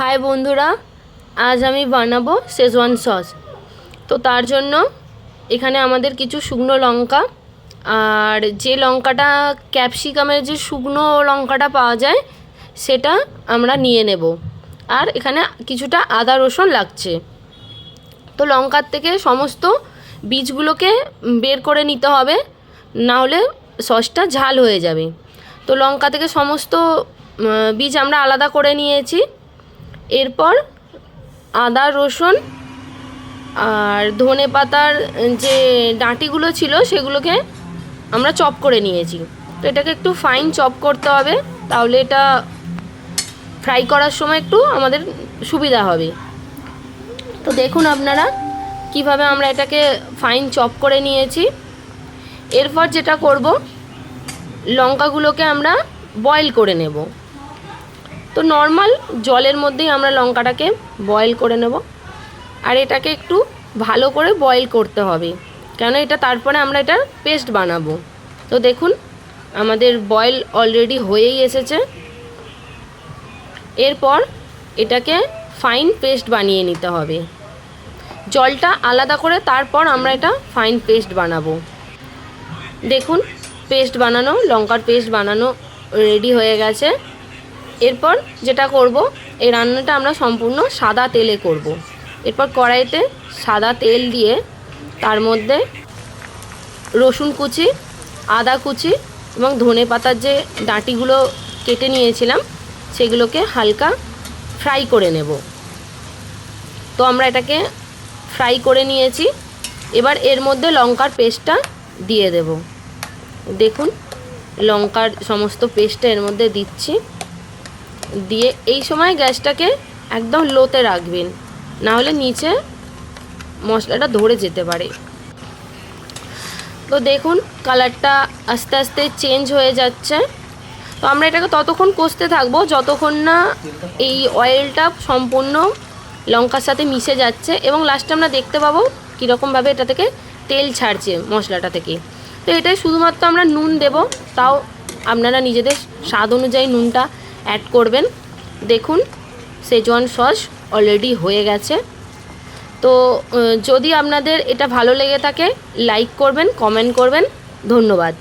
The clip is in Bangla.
হাই বন্ধুরা, আজ আমি বানাবো শেজওয়ান সস। তো তার জন্য এখানে আমাদের কিছু শুকনো লঙ্কা আর যে লঙ্কাটা ক্যাপসিকামের যে শুকনো লঙ্কাটা পাওয়া যায় সেটা আমরা নিয়ে নেব। আর এখানে কিছুটা আদা রসুন লাগছে। তো লঙ্কার থেকে সমস্ত বীজগুলোকে বের করে নিতে হবে, না হলে সসটা ঝাল হয়ে যাবে। তো লঙ্কা থেকে সমস্ত বীজ আমরা আলাদা করে নিয়েছি। এরপর আদা রসুন আর ধনে পাতার যে ডাঁটিগুলো ছিল সেগুলোকে আমরা চপ করে নিয়েছি। তো এটাকে একটু ফাইন চপ করতে হবে, তাহলে এটা ফ্রাই করার সময় একটু আমাদের সুবিধা হবে। তো দেখুন আপনারা কিভাবে আমরা এটাকে ফাইন চপ করে নিয়েছি। এরপর যেটা করব, লঙ্কাগুলোকে আমরা বয়েল করে নেব। তো নর্মাল জলের মধ্যেই আমরা লঙ্কাটাকে বয়েল করে নেব। আর এটাকে একটু ভালো করে বয়েল করতে হবে, কেন এটা তারপরে আমরা এটার পেস্ট বানাবো। তো দেখুন আমাদের বয়েল অলরেডি হয়েই এসেছে। এরপর এটাকে ফাইন পেস্ট বানিয়ে নিতে হবে, জলটা আলাদা করে তারপর আমরা এটা ফাইন পেস্ট বানাবো। দেখুন পেস্ট বানানো, লঙ্কার পেস্ট বানানো রেডি হয়ে গেছে। এরপর যেটা করব, এই রান্নাটা আমরা সম্পূর্ণ সাদা তেলে করব। এরপর কড়াইতে সাদা তেল দিয়ে তার মধ্যে রসুন কুচি, আদা কুচি এবং ধনে পাতার যে ডাঁটিগুলো কেটে নিয়েছিলাম সেগুলোকে হালকা ফ্রাই করে নেব। তো আমরা এটাকে ফ্রাই করে নিয়েছি। এবার এর মধ্যে লঙ্কার পেস্টটা দিয়ে দেব। দেখুন লঙ্কার সমস্ত পেস্টটা এর মধ্যে দিচ্ছি। দিয়ে এই সময় গ্যাসটাকে একদম লোতে রাখবেন, না হলে নিচে মশলাটা ধরে যেতে পারে। তো দেখুন কালারটা আস্তে আস্তে চেঞ্জ হয়ে যাচ্ছে। তো আমরা এটাকে ততক্ষণ কষতে থাকবো যতক্ষণ না এই অয়েলটা সম্পূর্ণ লঙ্কার সাথে মিশে যাচ্ছে এবং লাস্টে আমরা দেখতে পাবো কীরকমভাবে এটা থেকে তেল ছাড়ছে মশলাটা থেকে। তো এটাই শুধুমাত্র আমরা নুন দেব, তাও আপনারা নিজেদের স্বাদ অনুযায়ী নুনটা অ্যাড করবেন। দেখুন শেজওয়ান সস অলরেডি হয়ে গেছে। তো যদি আপনাদের এটা ভালো লেগে থাকে লাইক করবেন, কমেন্ট করবেন। ধন্যবাদ।